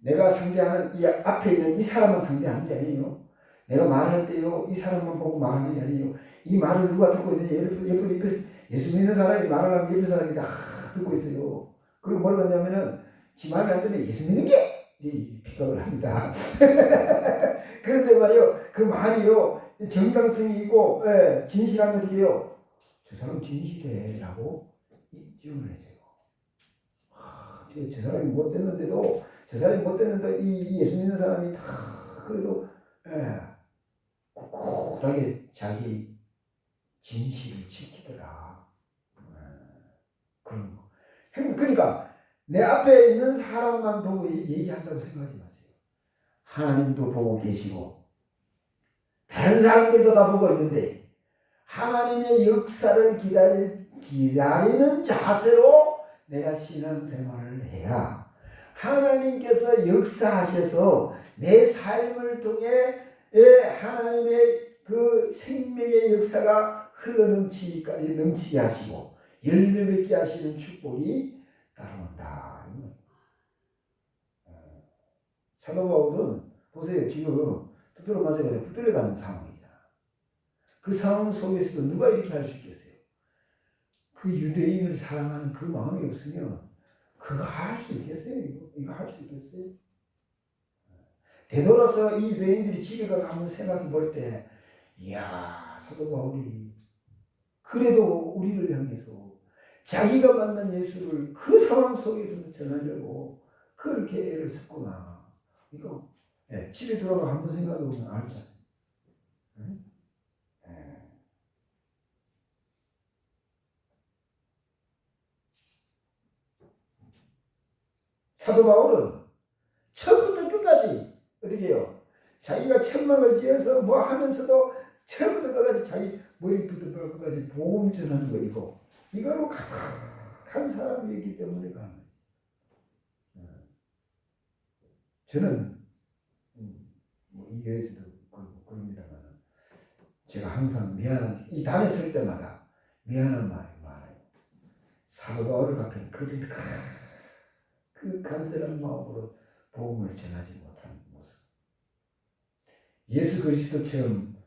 내가 상대하는 이 앞에 있는 이 사람만 상대하는 게 아니에요. 내가 말할 때요, 이 사람만 보고 말하는 게 아니에요. 이 말을 누가 듣고 있느냐, 옆에 예수 믿는 사람이 말을 하면 옆에 사람이 다 듣고 있어요. 그리고 뭘 하냐면은 지 마음에 안 들면 예수 믿는 게 픽업을 합니다. 그런데 말이요, 그 말이요, 정당성이 있고 진실한 것이요. 저 사람 진실해라고 인정을 했어요. 저 사람이 못됐는데도 이 예수 믿는 사람이 다 그래도 꿋꿋하게 자기 진실을 지키더라. 그런 거. 그러니까 내 앞에 있는 사람만 보고 얘기한다고 생각하지 마세요. 하나님도 보고 계시고 다른 사람들도 다 보고 있는데 하나님의 역사를 기다리는 자세로 내가 신앙생활을 해야 하나님께서 역사하셔서 내 삶을 통해 하나님의 그 생명의 역사가 넘치게 하시고 열매 맺게 하시는 축복이 따라온다. 사도 바울은 보세요. 지금 붙들어 맞아가지고 붙들려가는 상황이잖아. 그 상황 속에서도 누가 이렇게 할 수 있겠어요? 그 유대인을 사랑하는 그 마음이 없으면 그거 할 수 있겠어요? 이거 할 수 있겠어요? 되돌아서 이 유대인들이 집에 가서 한번 생각해 볼 때, 이야, 사도 바울이 그래도 우리를 향해서 자기가 만난 예수를 그 상황 속에서 전하려고 그렇게 애를 썼구나. 이거 집에 들어가 한번 생각해 보면 알잖아요. 응? 사도 바울은 처음부터 끝까지 어떻게 해요? 자기가 천막을 지어서 뭐 하면서도 처음부터 끝까지 자기 머리부터 발끝까지 복음 전하는 거 이거로 가득한 사람이었기 때문에 가는 거죠. 저는 뭐 이 교회에서도 그럽니다만 제가 항상 미안한 이 단에 설 때마다 미안한 말이 많아요. 사도 바울 같은 그 간절한 마음으로 복음을 전하지 못하는 모습. 예수 그리스도처럼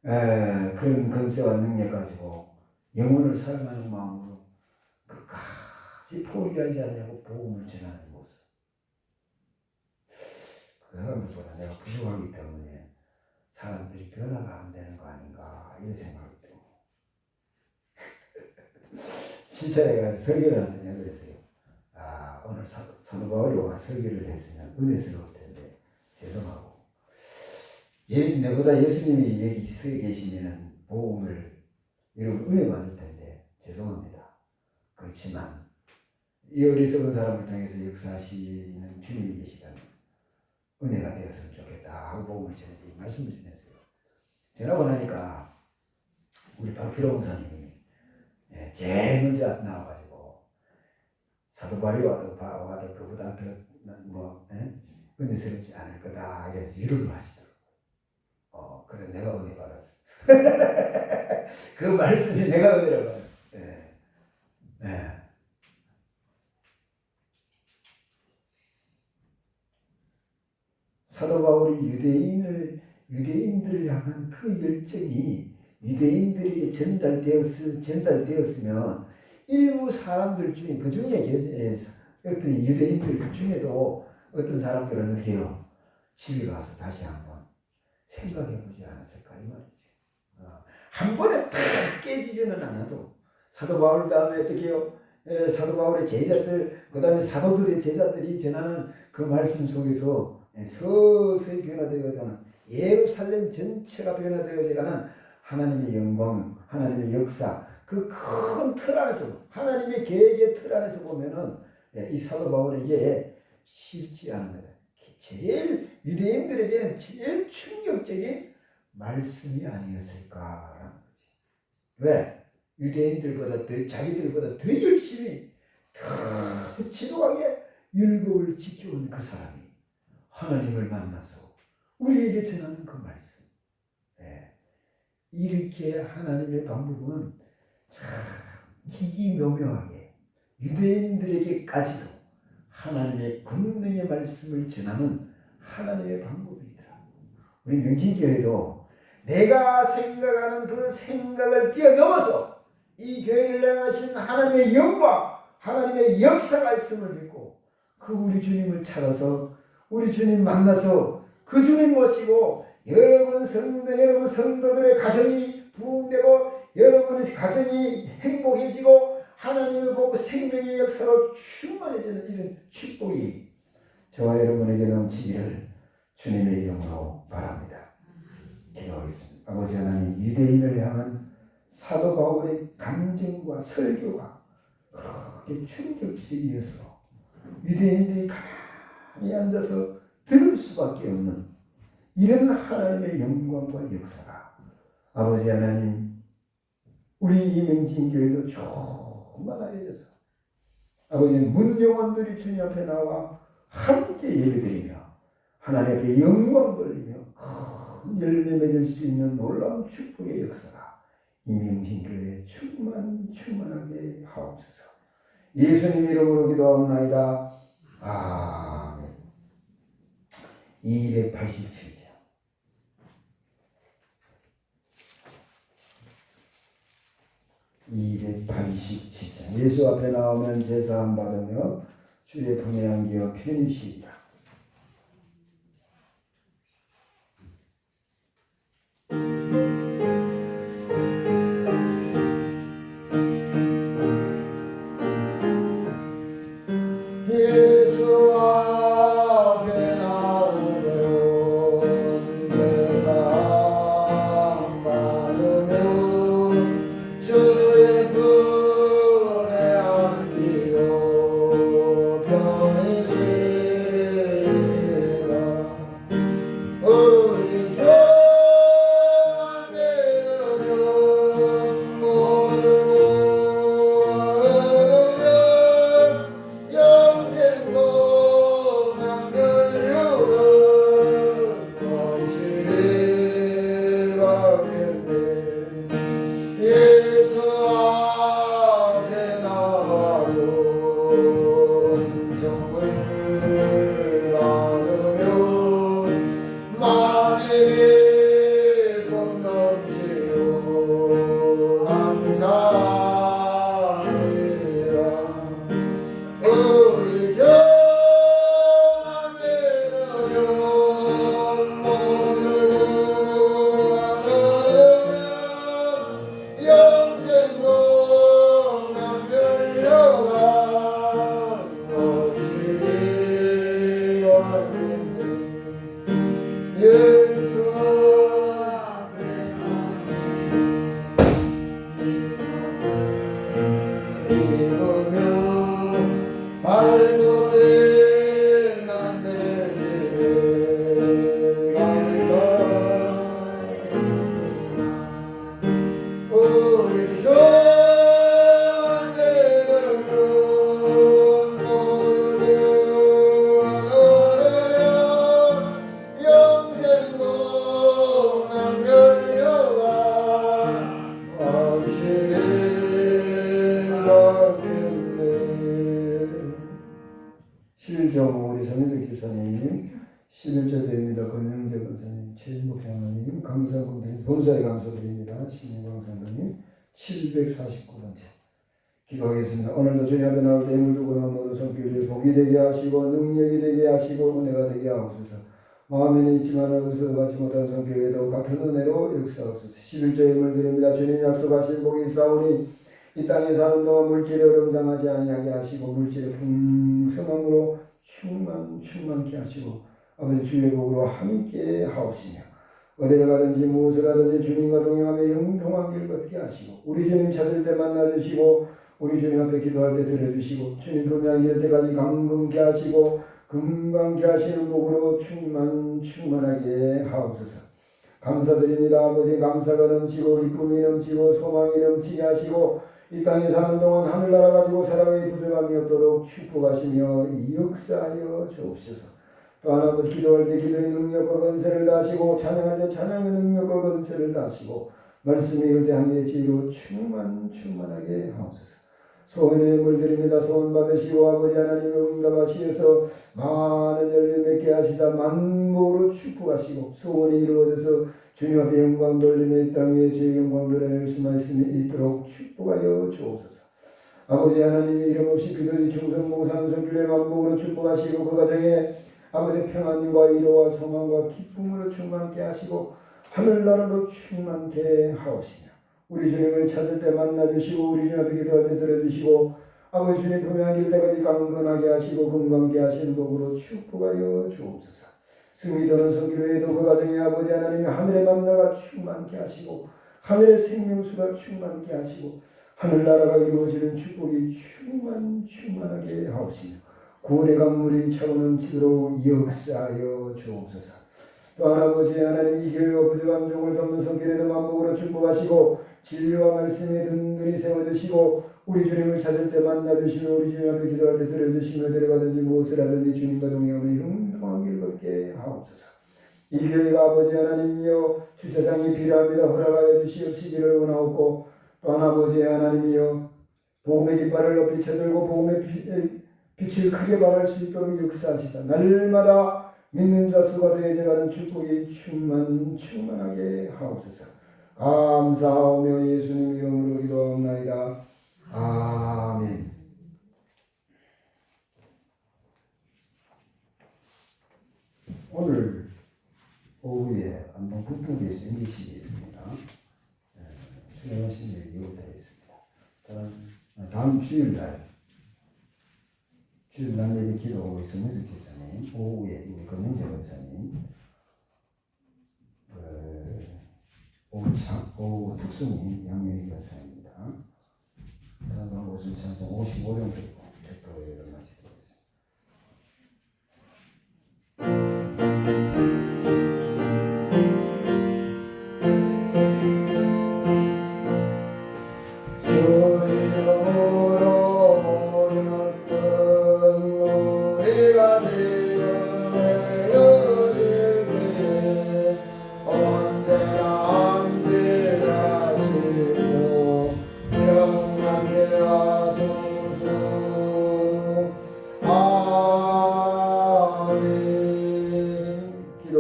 그런 권세와 능력 가지고 영혼을 사랑하는 마음으로 끝까지 포기하지 않냐고 복음을 전하는 모습. 그 사람들보다 내가 부족하기 때문에 사람들이 변화가 안 되는 거 아닌가 이런 생각이 들고 진짜 내가 설교를 하는데 그랬어요. 오늘 사도 바울이 와 설교를 했으면 은혜스러울 텐데 죄송하고 내보다 예수님이 여기 서 계시면 복음을 이런 은혜 받을 텐데 죄송합니다. 그렇지만 이 어리석은 사람을 통해서 역사하시는 주님이 계시다면 은혜가 되었으면 좋겠다 하고 복음을 전해 말씀을 전했어요. 전하고 나니까 우리 박필호 목사님이 제일 먼저 나와가지고 사도 바울이 와도 그보다 더 은혜스럽지 않을 거다 이래서 위로를 하시더라고요. 그래 내가 은혜 받았어. 그 말씀이 내가 은혜를 받았어. 사도 바울이 유대인들을 향한 그 열정이 유대인들에게 전달되었으면 일부 사람들 중에 그 중에 어떤 유대인들 중에도 어떤 사람들은 해요. 집에 가서 다시 한번 생각해보지 않았을까 이 말이죠. 한 번에 탁 깨지지는 않아도 사도 바울 다음에 어떻게 해요? 사도 바울의 제자들 그 다음에 사도들의 제자들이 전하는 그 말씀 속에서 서서히 변화되어가는 예루살렘 전체가 변화되어가는 하나님의 영광, 하나님의 역사 그 큰 틀 안에서 하나님의 계획의 틀 안에서 보면은 이 사도 바울에게 쉽지 않은 거다. 제일 유대인들에게는 제일 충격적인 말씀이 아니었을까라는 거지. 왜? 유대인들보다 자기들보다 더 열심히 더 지도하게 율법을 지켜온 그 사람이 하나님을 만나서 우리에게 전하는 그 말씀. 이렇게 하나님의 방법은 참 기기묘묘하게 유대인들에게까지도 하나님의 권능의 말씀을 전하는 하나님의 방법이더라. 우리 명진교회도 내가 생각하는 그 생각을 뛰어넘어서 이 교회를 향하신 하나님의 영광, 하나님의 역사가 있음을 믿고 그 우리 주님을 찾아서 우리 주님 만나서 그 주님 모시고 여러분 성도들의 가정이 부흥되고 여러분의 가정이 행복해지고 하나님을 보고 생명의 역사로 충만해지는 이런 축복이 저와 여러분에게 넘치기를 주님의 이름으로 바랍니다. 기도하겠습니다. 아버지 하나님, 유대인을 향한 사도 바울의 감정과 설교가 그렇게 충격적이어서 유대인들이 가만히 앉아서 들을 수밖에 없는 이런 하나님의 영광과 역사가 아버지 하나님 우리 이명진교회도 충만하여져서 아버지 문영원들이 주님 앞에 나와 함께 예배드리며 하나님 앞에 영광 돌리며 큰 열매 맺을 수 있는 놀라운 축복의 역사가 이명진교회에 충만하게 하옵소서. 예수님 이름으로 기도하옵나이다. 아멘. 287장 287장. 예수 앞에 나오면 제사함 받으며 주의 품에 안겨 편히 쉬리라. 예수 앞에 나오면 제사함 받으며 주의 품에 안기어 편히 쉬리라. 우리 주 예수 앞에 나와서 정을 나누며 만에게 복 넘치고 감사하리라. 우리 주 앞에 나오면 영생복 남들려가 넘치리 왔겠네. 예수 앞에 입으며 발도된 난내 집에 감사. 우리 주 앞에 나오면 영생복 남겨려가 없이리 왔겠네. 11점 우리 정인석 집사님 11절입니다. 권영재 권사님, 최인복 장로님, 감사분들 본사에 감사드립니다. 신영광 장로님 749번째 기도하겠습니다. 오늘도 주님 앞에 나올 때 물두고나 모두 손길에 복이 되게 하시고 능력이 되게 하시고 은혜가 되게 하옵소서. 마음에는 있지만 어디서 받지 못한 손길에도 같은 은혜로 역사하옵소서. 11절의 물드립니다. 주님 약속하신 복이 있사오니 이 땅에 사는 동안 물질에 어름당하지 아니하게 하시고 물질의 풍성함으로 충만케 하시고 아버지 주의 복으로 함께 하옵시며 어디를 가든지 무엇을 하든지 주님과 동행하며 형통한 길 걷게 하시고 우리 주님 찾을 때 만나주시고 우리 주님 앞에 기도할 때 들어주시고 주님 동행한 길 때까지 감금케 하시고 건강케 하시는 복으로 충만하게 하옵소서. 감사드립니다. 아버지 감사가 넘치고 기쁨이 넘치고 소망이 넘치게 하시고 이 땅에 사는 동안 하늘나라 가지고 살아가기 부족함이 없도록 축복하시며 역사하여 주옵소서. 또한 아버지 기도할 때 기도의 능력과 건세를 다하시고 찬양할 때 찬양의 능력과 건세를 다하시고 말씀 읽을 때 하늘의 지혜로 충만하게 하옵소서. 소원의 물드립니다. 소원 받으시고 아버지 하나님의 응답하시어서 많은 열매 맺게 하시다 만복으로 축복하시고 소원이 이루어져서 주님 앞에 영광 돌리며 이 땅 위에 주의 영광 드러낼 수만 있으면 있도록 축복하여 주옵소서. 아버지 하나님의 이름 없이 그들이 충성 몽상한 손길에 만복으로 축복하시고 그 가정에 아버지 평안과 위로와 소망과 기쁨으로 충만케 하시고 하늘나라로 충만케 하옵시며 우리 주님을 찾을 때 만나주시고 우리 주님 앞에 기도할 때 들어주시고 아버지 주님 품에 안길 때까지 강건하게 하시고 건강케 하시는 복으로 축복하여 주옵소서. 승리 도는 손길 외에도 그 가정에 아버지 하나님이 하늘의 만나가 충만케 하시고 하늘의 생명수가 충만케 하시고 하늘나라가 이루어지는 축복이 충만하게 하옵시며 구원의 강물이 차오넘치도록 역사하여 주옵소서. 또한 아버지 하나님 이 교회와 부족한 종을 돕는 손길에도 만복으로 축복하시고 진리와 말씀에 든든히 세워주시고 우리 주님을 찾을 때 만나주시며 우리 주님 앞에 기도할 때 들어주시며 데려가든지 무엇을 하든지 주님과 동행하며 형통한 길 걷게 하옵소서. 이 교회가 아버지 하나님이여 주차장이 필요합니다. 허락하여 주시옵시기를 원하옵고 또한 아버지 하나님이여 복음의 깃발을 높이 쳐들고 복음의 빛을 크게 발할 수 있도록 역사하시사 날마다 믿는 자 수가 되어져가는 축복이 충만하게 하옵소서. 감사하오며 예수님 이름으로 기도하옵나이다. 오후에 안동 북부교에서 연기식이 있습니다. 수행하신 일이 예고되어 있습니다. 다음 주일날 예배 기도 성현석 집사님, 오후에 우리 권영재 권사님, 오후 특수님 양윤희 권사입니다. 다음 오순 찬송 55명 드리고 책도회를 마치도록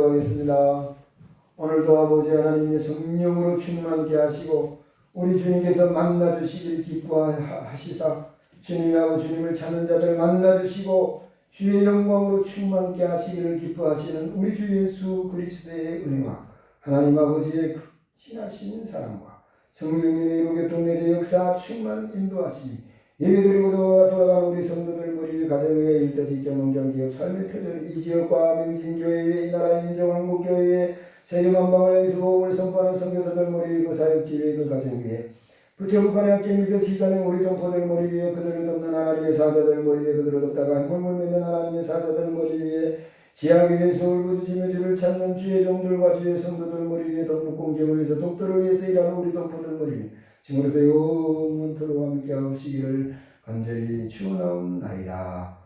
하겠습니다. 오늘도 아버지 하나님의 성령으로 충만케 하시고 우리 주님께서 만나주시길 기뻐하시사 주님이 아버지 주님을 찾는 자들 만나주시고 주의 영광으로 충만케 하시기를 기뻐하시는 우리 주 예수 그리스도의 은혜와 하나님 아버지의 신하신 사랑과 성령님의 이루교통 내재 역사 충만 인도하시니 예배드리고 돌아가는 우리 성도들 머리 위에 가정의회 일대 직장 농장 기업 삶의 터전 이 지역과 명진교회의 이 나라의 민족한국교회의 세계만방을 향해서 복음을 선포하는 선교사들 머리 위에 그 사역지휘의 그 가정 위에 부처북한의 학교 밑에 지단의 우리 동포들 머리 위에 그들을 돕는 하나님의 사자들 머리 위에 그들을 돕다가 행복을 맺는 하나님의 사자들 머리 위에 지하 위에 소울 부르짖며 주를 찾는 주의 종들과 주의 성도들 머리 위에 독립 공경을 위해서 독도를 위해서 일하는 우리 동포들 머리 위에 지금부터 영원토록 함께 하시기를 간절히 축원하옵나이다.